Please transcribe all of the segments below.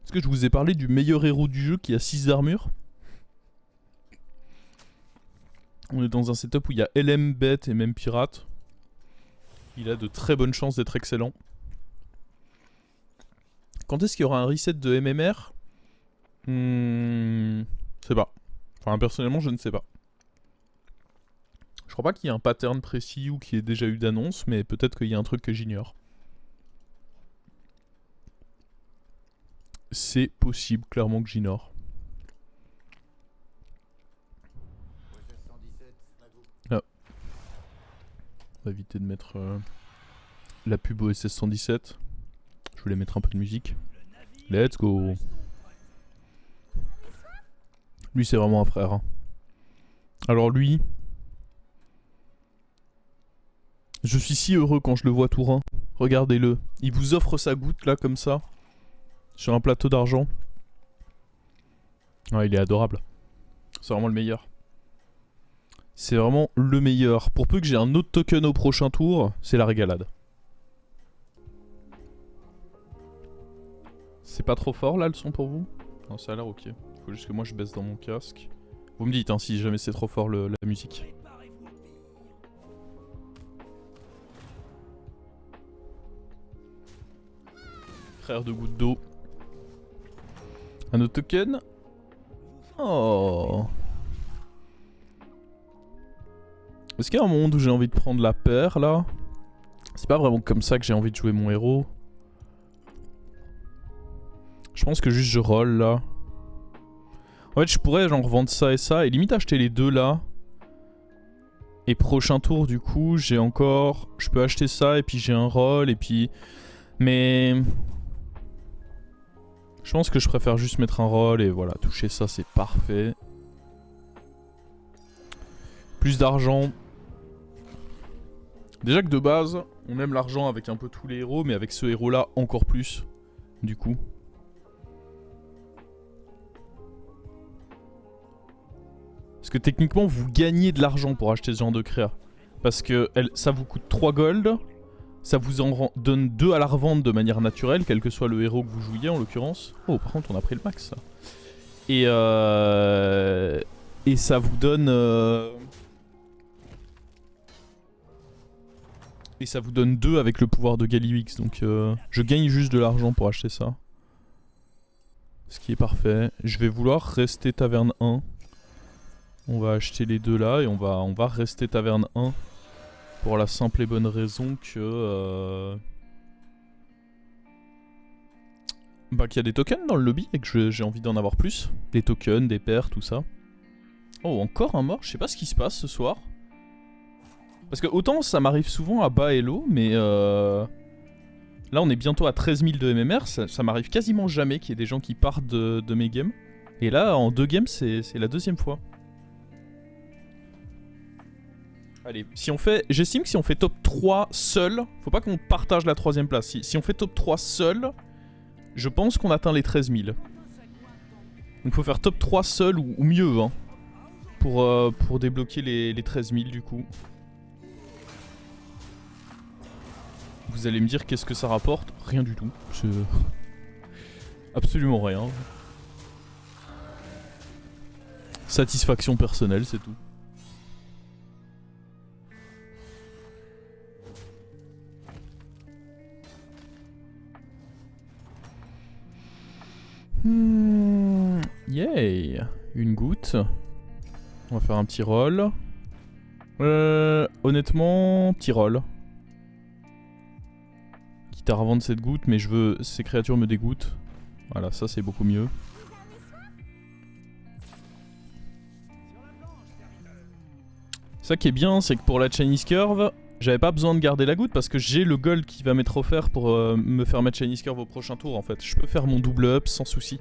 Est-ce que je vous ai parlé du meilleur héros du jeu qui a 6 armures? On est dans un setup où il y a LM, bête et même pirate. Il a de très bonnes chances d'être excellent. Quand est-ce qu'il y aura un reset de MMR? Je sais pas. Enfin, personnellement, je ne sais pas. Je crois pas qu'il y ait un pattern précis ou qu'il y ait déjà eu d'annonce, mais peut-être qu'il y a un truc que j'ignore. C'est possible, clairement, que j'ignore. Ah. On va éviter de mettre la pub au SS117. Je voulais mettre un peu de musique. Let's go. Lui, c'est vraiment un frère. Hein. Alors lui... Je suis si heureux quand je le vois Tourin. Regardez-le. Il vous offre sa goutte là comme ça. Sur un plateau d'argent. Ouais, il est adorable. C'est vraiment le meilleur. C'est vraiment le meilleur. Pour peu que j'ai un autre token au prochain tour, c'est la régalade. C'est pas trop fort là le son pour vous? Non, ça a l'air ok. Faut juste que moi je baisse dans mon casque. Vous me dites hein, si jamais c'est trop fort la musique. Frère de goutte d'eau. Un autre token. Oh. Est-ce qu'il y a un monde où j'ai envie de prendre la paire là? C'est pas vraiment comme ça que j'ai envie de jouer mon héros. Je pense que juste je roll là. En fait je pourrais genre vendre ça et ça et limite acheter les deux là. Et prochain tour du coup j'ai encore... Je peux acheter ça et puis j'ai un roll et puis... Mais... Je pense que je préfère juste mettre un roll et voilà, toucher ça c'est parfait. Plus d'argent. Déjà que de base, on aime l'argent avec un peu tous les héros, mais avec ce héros là encore plus, du coup. Parce que techniquement vous gagnez de l'argent pour acheter ce genre de créa. Parce que ça vous coûte 3 gold, ça vous en donne 2 à la revente de manière naturelle, quel que soit le héros que vous jouiez en l'occurrence. Oh par contre on a pris le max ça. Et ça vous donne... Et ça vous donne 2 avec le pouvoir de Galliwix, donc je gagne juste de l'argent pour acheter ça. Ce qui est parfait. Je vais vouloir rester taverne 1. On va acheter les deux là et on va rester taverne 1. Pour la simple et bonne raison que... Bah qu'il y a des tokens dans le lobby et que j'ai envie d'en avoir plus. Des tokens, des paires, tout ça. Oh, encore un mort, je sais pas ce qui se passe ce soir. Parce que autant ça m'arrive souvent à bas Elo, mais là on est bientôt à 13 000 de MMR, ça m'arrive quasiment jamais qu'il y ait des gens qui partent de mes games. Et là en 2 games c'est la deuxième fois. Allez, si on fait, j'estime que si on fait top 3 seul, faut pas qu'on partage la 3ème place. Si on fait top 3 seul, je pense qu'on atteint les 13 000. Donc faut faire top 3 seul ou mieux hein, pour débloquer les 13 000 du coup. Vous allez me dire qu'est-ce que ça rapporte? Rien du tout. Absolument rien. Satisfaction personnelle, c'est tout. Yay. Une goutte. On va faire un petit roll. Honnêtement, petit roll. Quitte à revendre cette goutte, mais je veux... Ces créatures me dégoûtent. Voilà, ça c'est beaucoup mieux. Ça qui est bien, c'est que pour la Chinese Curve, j'avais pas besoin de garder la goutte parce que j'ai le gold qui va m'être offert pour me faire mettre Chinese Curve au prochain tour en fait. Je peux faire mon double up sans souci.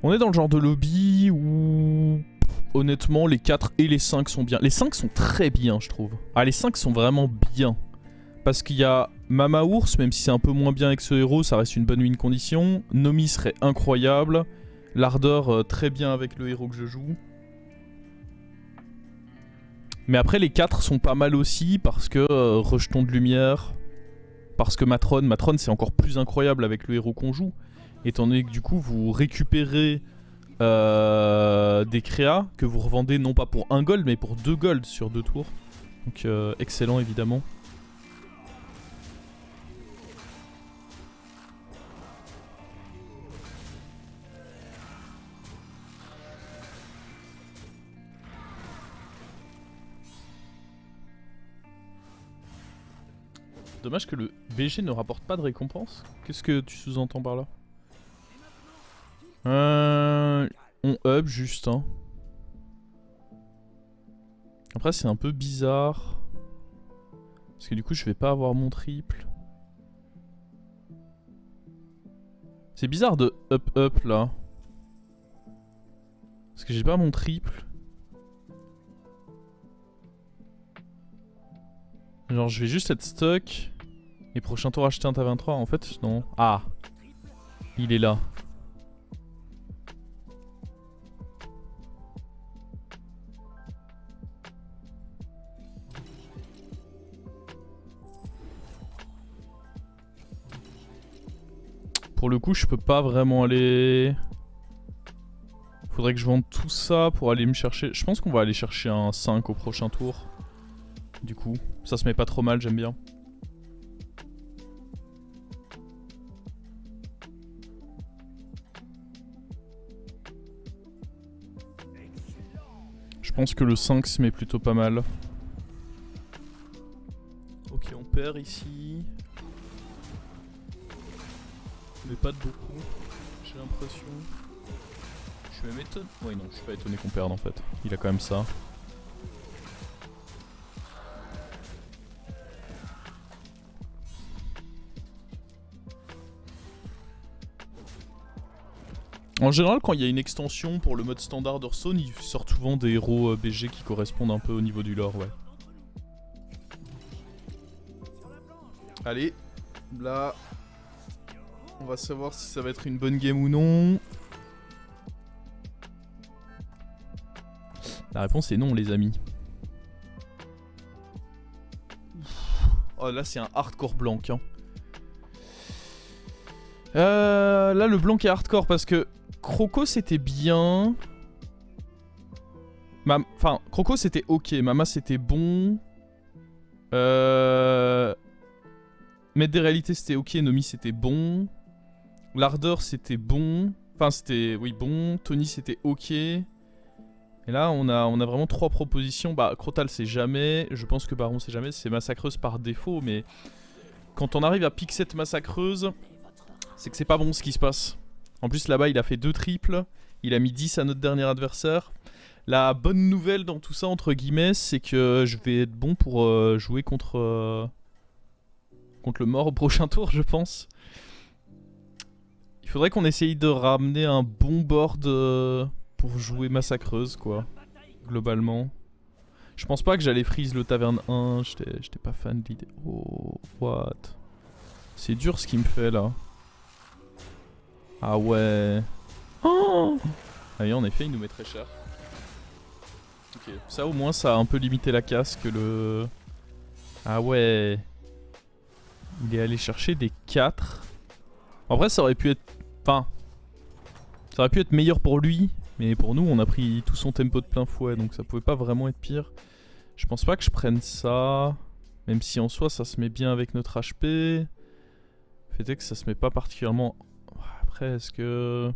On est dans le genre de lobby où... Honnêtement, les 4 et les 5 sont bien. Les 5 sont très bien, je trouve. Ah, les 5 sont vraiment bien. Parce qu'il y a Mama Ours, même si c'est un peu moins bien avec ce héros, ça reste une bonne win condition. Nomi serait incroyable. L'Ardeur, très bien avec le héros que je joue. Mais après, les 4 sont pas mal aussi parce que Rejeton de Lumière, parce que Matron c'est encore plus incroyable avec le héros qu'on joue, étant donné que du coup vous récupérez des créas que vous revendez non pas pour 1 gold mais pour 2 gold sur 2 tours. Donc excellent évidemment. Dommage que le BG ne rapporte pas de récompense. Qu'est-ce que tu sous-entends par là? On up juste. Hein. Après c'est un peu bizarre. Parce que du coup je vais pas avoir mon triple. C'est bizarre de up là. Parce que j'ai pas mon triple. Genre je vais juste être stuck. Et prochain tour acheter un ta 23 en fait non. Ah. Il est là. Pour le coup je peux pas vraiment aller... Faudrait que je vende tout ça pour aller me chercher... Je pense qu'on va aller chercher un 5 au prochain tour. Du coup, ça se met pas trop mal, j'aime bien. Je pense que le 5 se met plutôt pas mal. Ok, on perd ici. Mais pas de beaucoup, j'ai l'impression. Je suis même étonné. Oui, non, je suis pas étonné qu'on perde en fait. Il a quand même ça. En général, quand il y a une extension pour le mode standard d'Hearthstone, ils sortent souvent des héros BG qui correspondent un peu au niveau du lore, ouais. Allez, là, on va savoir si ça va être une bonne game ou non. La réponse est non, les amis. Oh, là, c'est un hardcore blanc. Hein. Là, le blanc est hardcore parce que Croco, c'était bien. Enfin, Croco, c'était ok. Mama, c'était bon. Maître des réalités, c'était ok. Nomi, c'était bon. L'ardeur, c'était bon. Enfin, c'était, oui, bon. Tony, c'était ok. Et là, on a vraiment 3 propositions. Bah, Crotal, c'est jamais. Je pense que Baron, c'est jamais. C'est massacreuse par défaut. Mais quand on arrive à pick cette massacreuse, c'est que c'est pas bon ce qui se passe. En plus, là-bas, il a fait 2 triples. Il a mis 10 à notre dernier adversaire. La bonne nouvelle dans tout ça, entre guillemets, c'est que je vais être bon pour jouer contre le mort au prochain tour, je pense. Il faudrait qu'on essaye de ramener un bon board pour jouer massacreuse, quoi. Globalement. Je pense pas que j'allais freeze le taverne 1. J'étais pas fan de l'idée. Oh, what? C'est dur ce qu'il me fait, là. Ah ouais. Oh, ah oui, en effet, il nous met très cher. Ok, ça au moins, ça a un peu limité la casse que le... Ah ouais. Il est allé chercher des 4. En vrai, ça aurait pu être... Enfin... Ça aurait pu être meilleur pour lui. Mais pour nous, on a pris tout son tempo de plein fouet. Donc ça pouvait pas vraiment être pire. Je pense pas que je prenne ça. Même si en soi, ça se met bien avec notre HP. Le fait est que ça se met pas particulièrement... Après, est-ce que...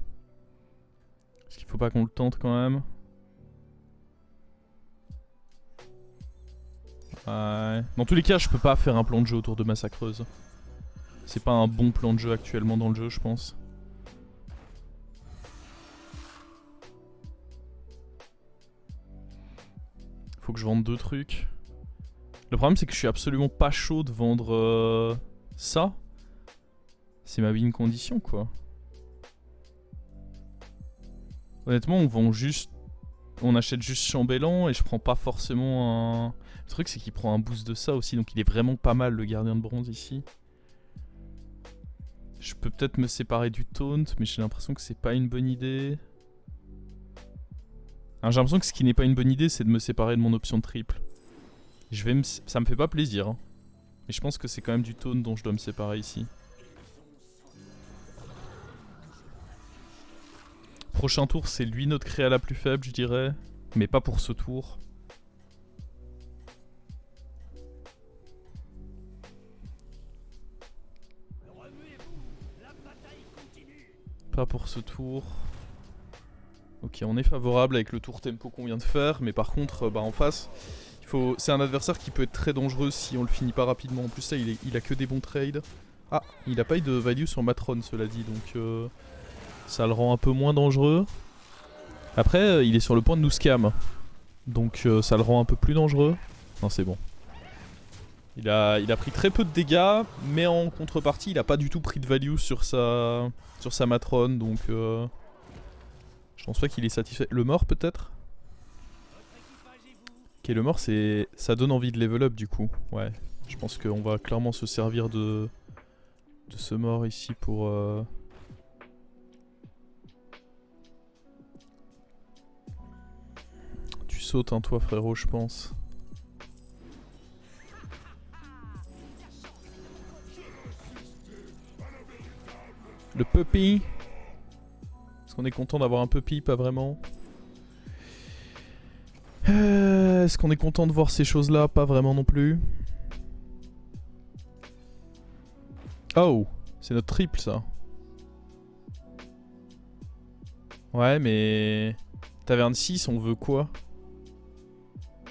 Est-ce qu'il faut pas qu'on le tente quand même? Ouais. Dans tous les cas, je peux pas faire un plan de jeu autour de Massacreuse. C'est pas un bon plan de jeu actuellement dans le jeu, je pense. Faut que je vende 2 trucs. Le problème, c'est que je suis absolument pas chaud de vendre ça. C'est ma win condition, quoi. Honnêtement, on vend juste... On achète juste Chambellan et je prends pas forcément un... Le truc, c'est qu'il prend un boost de ça aussi, donc il est vraiment pas mal, le gardien de bronze, ici. Je peux peut-être me séparer du taunt, mais j'ai l'impression que c'est pas une bonne idée. J'ai l'impression que ce qui n'est pas une bonne idée, c'est de me séparer de mon option de triple. Ça me fait pas plaisir, hein. Et je pense que c'est quand même du taunt dont je dois me séparer ici. Prochain tour, c'est lui notre créa la plus faible, je dirais. Mais pas pour ce tour. Pas pour ce tour. Ok, on est favorable avec le tour tempo qu'on vient de faire. Mais par contre, bah, en face, c'est un adversaire qui peut être très dangereux si on le finit pas rapidement. En plus, là, il a que des bons trades. Ah, il a pas eu de value sur Matron, cela dit. Donc, ça le rend un peu moins dangereux. Après, il est sur le point de nous scam. Donc, ça le rend un peu plus dangereux. Non, c'est bon. Il a pris très peu de dégâts, mais en contrepartie, il a pas du tout pris de value sur sa matrone, donc je pense pas qu'il est satisfait. Le mort peut-être? Ok, le mort ça donne envie de level up du coup. Ouais, je pense qu'on va clairement se servir de ce mort ici pour... Tu sautes hein toi frérot je pense. Le puppy. Est-ce qu'on est content d'avoir un puppy? Pas vraiment. Est-ce qu'on est content de voir ces choses-là? Pas vraiment non plus. Oh, c'est notre triple ça. Ouais, mais... Taverne 6, on veut quoi?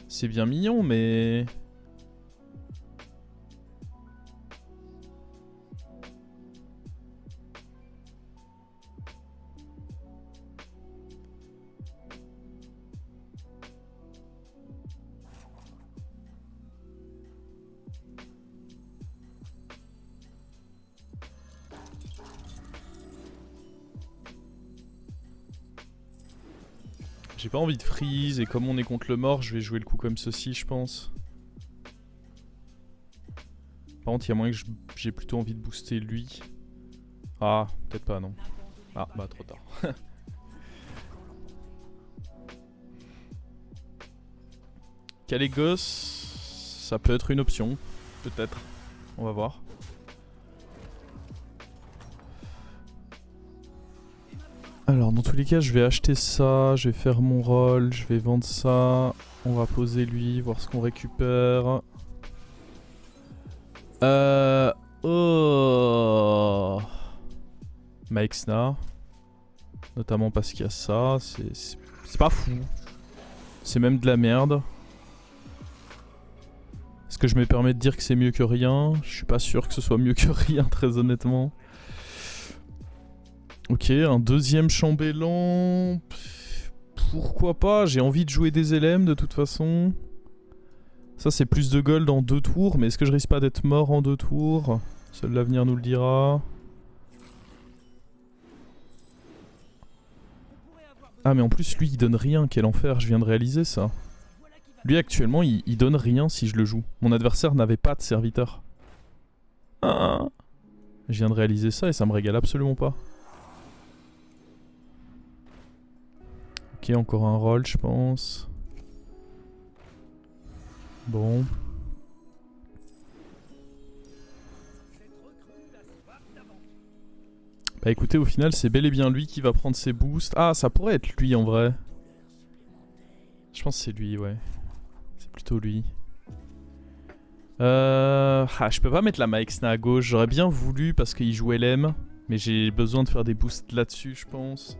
C'est bien mignon, mais... J'ai pas envie de freeze et comme on est contre le mort, je vais jouer le coup comme ceci, je pense. Par contre, il y a moyen que j'ai plutôt envie de booster lui. Ah, peut-être pas, non. Ah, bah trop tard. Kalégos, ça peut être une option, peut-être. On va voir. Alors dans tous les cas je vais acheter ça, je vais faire mon rôle, je vais vendre ça, on va poser lui, voir ce qu'on récupère. Oh Maexna. Notamment parce qu'il y a ça, c'est pas fou. C'est même de la merde. Est-ce que je me permets de dire que c'est mieux que rien? Je suis pas sûr que ce soit mieux que rien très honnêtement. Ok, un deuxième chambellan. Pourquoi pas? J'ai envie de jouer des LM de toute façon. Ça c'est plus de gold en 2 tours, mais est-ce que je risque pas d'être mort en 2 tours? Seul l'avenir nous le dira. Ah mais en plus lui il donne rien, quel enfer, je viens de réaliser ça. Lui actuellement il donne rien si je le joue. Mon adversaire n'avait pas de serviteur. Ah. Je viens de réaliser ça et ça me régale absolument pas. Ok, encore un roll, je pense. Bon. Bah écoutez, au final, c'est bel et bien lui qui va prendre ses boosts. Ah, ça pourrait être lui en vrai. Je pense que c'est lui, ouais. C'est plutôt lui. Je peux pas mettre la Maexna à gauche. J'aurais bien voulu parce qu'il joue LM. Mais j'ai besoin de faire des boosts là-dessus, je pense.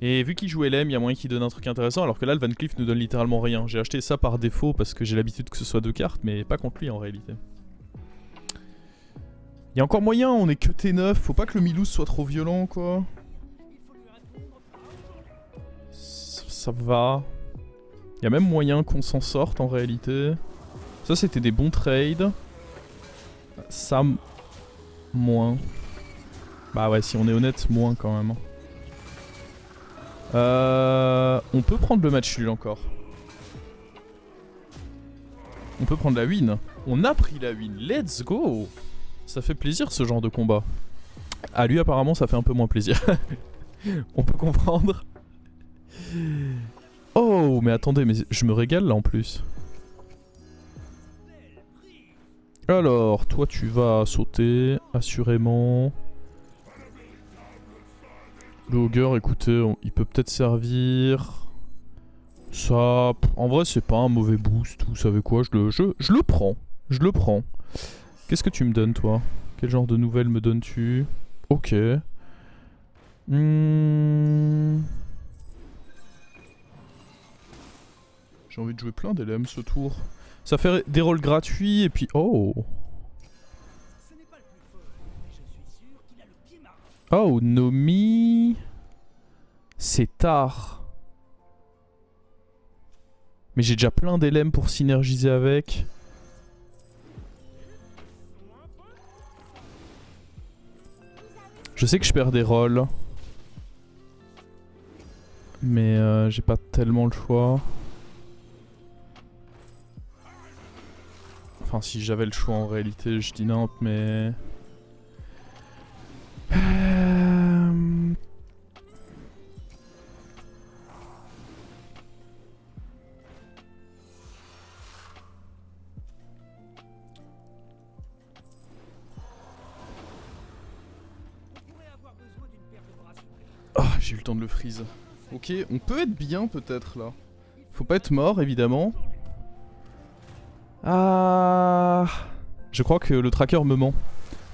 Et vu qu'il joue LM, il y a moyen qu'il donne un truc intéressant, alors que là, le Van Cleef nous donne littéralement rien. J'ai acheté ça par défaut parce que j'ai l'habitude que ce soit 2 cartes, mais pas contre lui en réalité. Il y a encore moyen, on est que T9, faut pas que le Milouz soit trop violent quoi. Ça va. Il y a même moyen qu'on s'en sorte en réalité. Ça c'était des bons trades. Ça... moins. Bah ouais, si on est honnête, moins quand même. On peut prendre le match nul encore. On peut prendre la win. On a pris la win. Let's go. Ça fait plaisir ce genre de combat. À lui apparemment ça fait un peu moins plaisir. On peut comprendre. Oh mais attendez, mais je me régale là en plus. Alors, toi tu vas sauter, assurément. Le Ogre, écoutez, il peut peut-être servir. Ça, en vrai c'est pas un mauvais boost, vous savez quoi, je le prends. Je le prends. Qu'est-ce que tu me donnes toi? Quel genre de nouvelles me donnes-tu? Ok. J'ai envie de jouer plein d'LM ce tour. Ça fait des rôles gratuits et puis... Oh. Oh, Nomi... C'est tard. Mais j'ai déjà plein d'LM pour synergiser avec. Je sais que je perds des rôles. Mais j'ai pas tellement le choix. Enfin si j'avais le choix en réalité, je dis n'importe mais... Ah, j'ai eu le temps de le freeze. Ok, on peut être bien peut-être là. Faut pas être mort évidemment. Ah, je crois que le tracker me ment.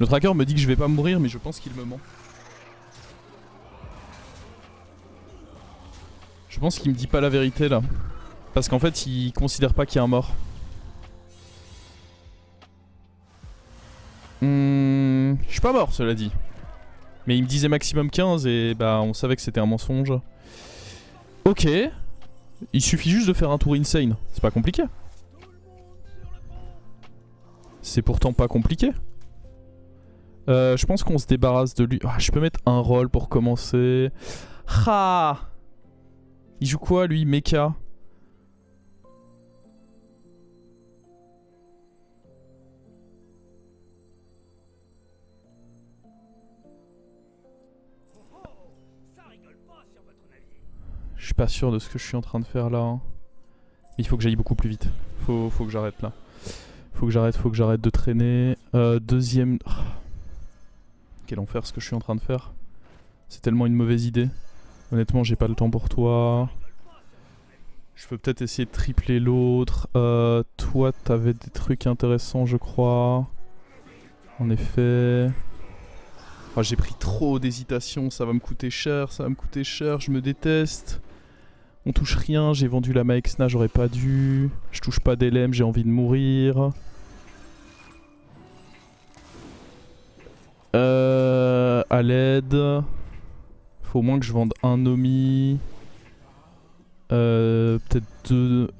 Le tracker me dit que je vais pas mourir mais je pense qu'il me ment. Je pense qu'il me dit pas la vérité là. Parce qu'en fait il considère pas qu'il y a un mort. Je suis pas mort cela dit. Mais il me disait maximum 15 et bah on savait que c'était un mensonge. Ok. Il suffit juste de faire un tour insane. C'est pas compliqué. C'est pourtant pas compliqué. Je pense qu'on se débarrasse de lui. Ah, je peux mettre un rôle pour commencer. Ah. Il joue quoi lui? Mecha. Je suis pas sûr de ce que je suis en train de faire là. Hein. Il faut que j'aille beaucoup plus vite. Faut que j'arrête là. Faut que j'arrête de traîner. Deuxième... Oh. Quel enfer ce que je suis en train de faire. C'est tellement une mauvaise idée. Honnêtement j'ai pas le temps pour toi. Je peux peut-être essayer de tripler l'autre. Toi t'avais des trucs intéressants je crois. En effet... Oh, j'ai pris trop d'hésitation, ça va me coûter cher, je me déteste. On touche rien, j'ai vendu la Maexna, j'aurais pas dû. Je touche pas d'LM, j'ai envie de mourir. À l'aide. Faut au moins que je vende un Nomi. Peut-être deux...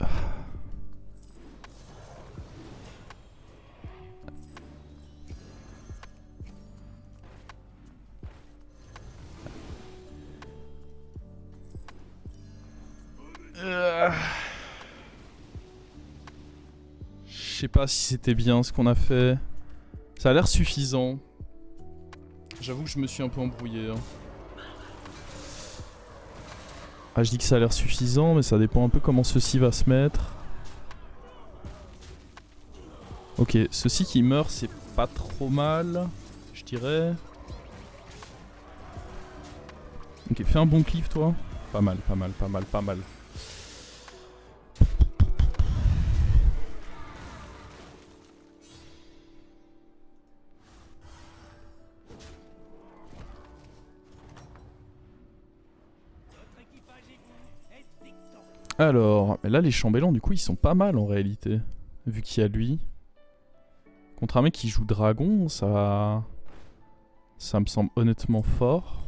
Je sais pas si c'était bien ce qu'on a fait. Ça a l'air suffisant. J'avoue que je me suis un peu embrouillé. Hein. Ah, je dis que ça a l'air suffisant, mais ça dépend un peu comment ceci va se mettre. Ok, ceci qui meurt, c'est pas trop mal, je dirais. Ok, fais un bon cliff, toi. Pas mal. Alors, là les chambellans du coup ils sont pas mal en réalité. Vu qu'il y a lui. Contre un mec qui joue dragon, ça me semble honnêtement fort.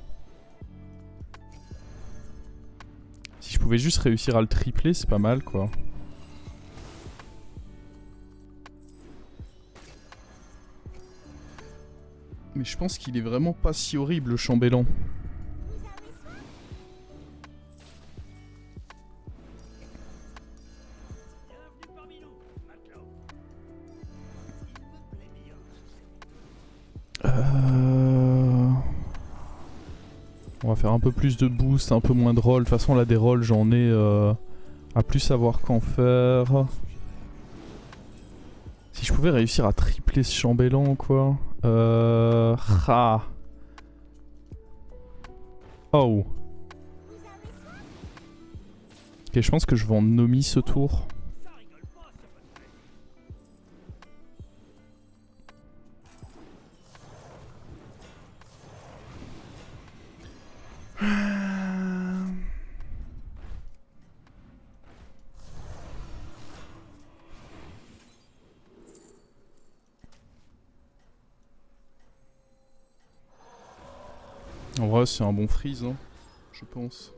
Si je pouvais juste réussir à le tripler, c'est pas mal quoi. Mais je pense qu'il est vraiment pas si horrible le chambellan. On va faire un peu plus de boost, un peu moins de roll. De toute façon là des rolls j'en ai à plus savoir qu'en faire. Si je pouvais réussir à tripler ce chambellan quoi. Ah. Oh. Ok, je pense que je vais en Nomi ce tour. En vrai, c'est un bon freeze, hein, je pense.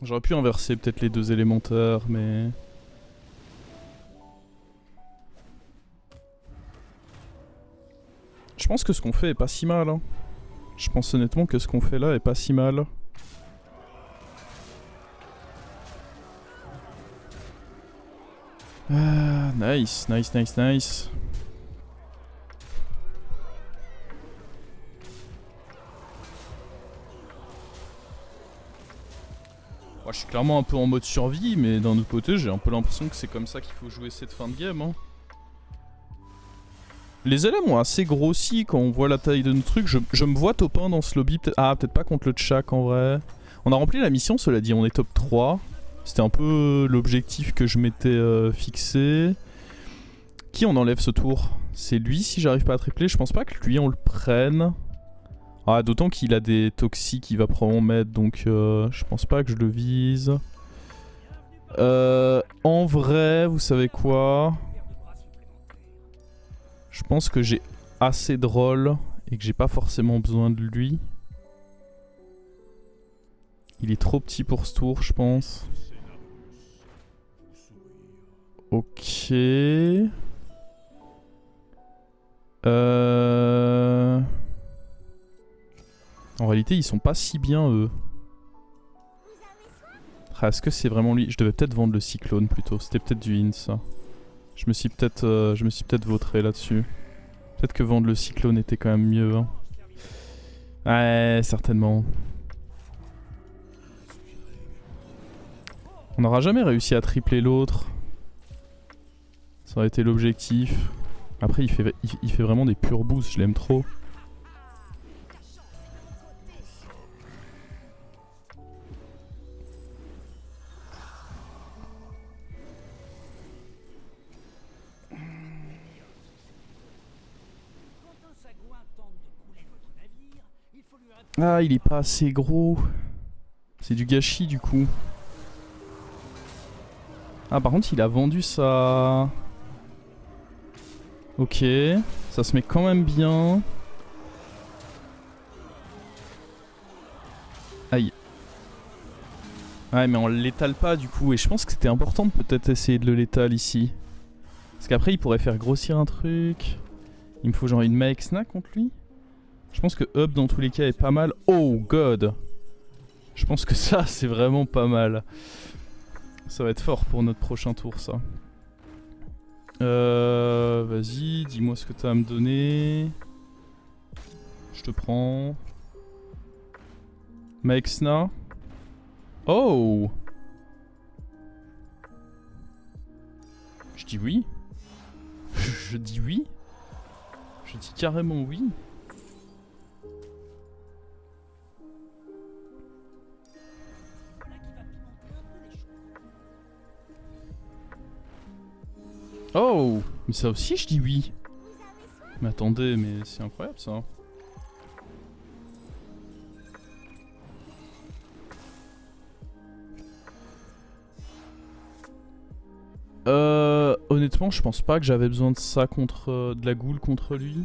J'aurais pu inverser peut-être les deux élémentaires, mais... Je pense que ce qu'on fait est pas si mal, hein. Je pense honnêtement que ce qu'on fait là est pas si mal. Ah, nice, nice, nice, nice. Moi, je suis clairement un peu en mode survie, mais d'un autre côté, j'ai un peu l'impression que c'est comme ça qu'il faut jouer cette fin de game. Hein. Les LM ont assez grossi quand on voit la taille de nos trucs. Je me vois top 1 dans ce lobby. Ah, peut-être pas contre le Tchak en vrai. On a rempli la mission, cela dit, on est top 3. C'était un peu l'objectif que je m'étais fixé. Qui on enlève ce tour? C'est lui si j'arrive pas à tripler. Je pense pas que lui on le prenne. Ah, d'autant qu'il a des toxiques qu'il va probablement mettre, donc je pense pas que je le vise. En vrai, vous savez quoi? Je pense que j'ai assez de rôle et que j'ai pas forcément besoin de lui. Il est trop petit pour ce tour, je pense. Ok. En réalité, ils sont pas si bien, eux. Ah, est-ce que c'est vraiment lui? Je devais peut-être vendre le cyclone plutôt. C'était peut-être du in, ça. Je me suis peut-être vautré là-dessus. Peut-être que vendre le cyclone était quand même mieux. Hein. Ouais, certainement. On n'aura jamais réussi à tripler l'autre. Ça aurait été l'objectif. Après, il fait vraiment des purs boosts. Je l'aime trop. Ah, il est pas assez gros. C'est du gâchis du coup. Ah, par contre, il a vendu sa... Ok, ça se met quand même bien. Aïe. Ouais, mais on l'étale pas du coup. Et je pense que c'était important de peut-être essayer de le létal ici. Parce qu'après, il pourrait faire grossir un truc. Il me faut genre une Maexna contre lui. Je pense que Up dans tous les cas est pas mal. Oh god. Je pense que ça c'est vraiment pas mal. Ça va être fort pour notre prochain tour ça. Vas-y, dis-moi ce que t'as à me donner. Je te prends. Maexna. Oh. Je dis oui. Je dis oui. Je dis carrément oui. Oh, mais ça aussi je dis oui. Mais attendez, mais c'est incroyable ça. Honnêtement, je pense pas que j'avais besoin de ça contre de la goule contre lui.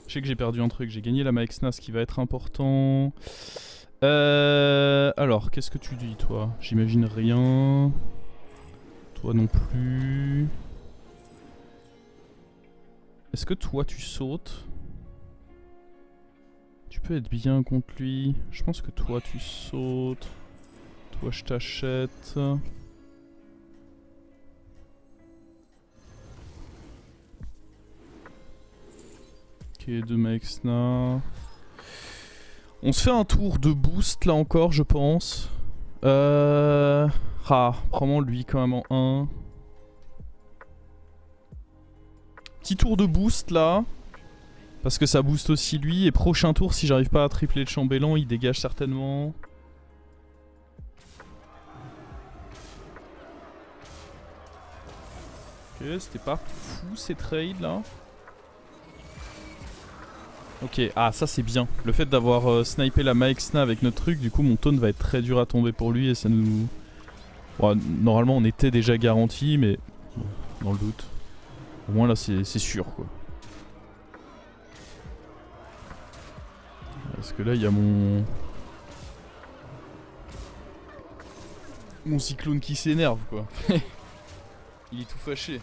Je sais que j'ai perdu un truc, j'ai gagné la Maexna, ce qui va être important. Alors, qu'est-ce que tu dis toi? J'imagine rien. Toi non plus. Est-ce que toi tu sautes? Tu peux être bien contre lui. Je pense que toi tu sautes. Toi je t'achète. Ok, deux Maexna. On se fait un tour de boost là encore je pense. Ah, prends lui quand même en 1. Petit tour de boost là. Parce que ça booste aussi lui. Et prochain tour, si j'arrive pas à tripler le chambellan, il dégage certainement. Ok, c'était pas fou ces trades là. Ok, ah ça c'est bien. Le fait d'avoir snipé la Maexna avec notre truc, du coup mon taunt va être très dur à tomber pour lui et ça nous... Bon, normalement on était déjà garanti, mais bon, dans le doute. Au moins là c'est sûr quoi. Parce que là il y a mon cyclone qui s'énerve quoi. Il est tout fâché.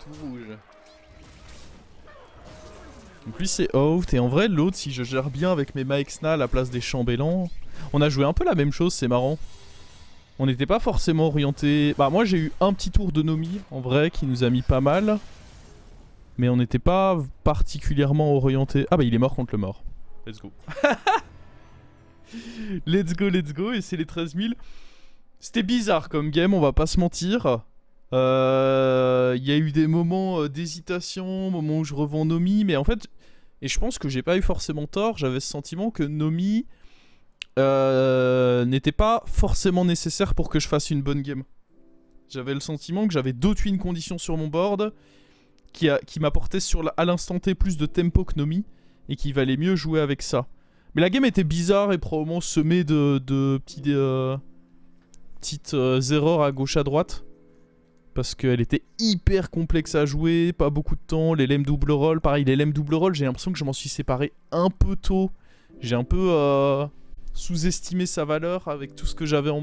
Tout rouge. Donc lui c'est out et en vrai l'autre si je gère bien avec mes Maexna à la place des chambellans. On a joué un peu la même chose, c'est marrant. On n'était pas forcément orienté. Bah moi j'ai eu un petit tour de Nomi en vrai qui nous a mis pas mal. Mais on n'était pas particulièrement orienté. Ah bah il est mort contre le mort. Let's go. Let's go et c'est les 13 000. C'était bizarre comme game, on va pas se mentir. Il y a eu des moments d'hésitation, moments où je revends Nomi, mais en fait, et je pense que j'ai pas eu forcément tort, j'avais ce sentiment que Nomi n'était pas forcément nécessaire pour que je fasse une bonne game. J'avais le sentiment que j'avais d'autres win conditions sur mon board qui m'apportaient à l'instant T plus de tempo que Nomi et qu'il valait mieux jouer avec ça. Mais la game était bizarre et probablement semée de petites erreurs à gauche à droite. Parce qu'elle était hyper complexe à jouer, pas beaucoup de temps, les LM double roll. Pareil, les LM double roll, j'ai l'impression que je m'en suis séparé un peu tôt. J'ai un peu sous-estimé sa valeur avec tout ce que j'avais en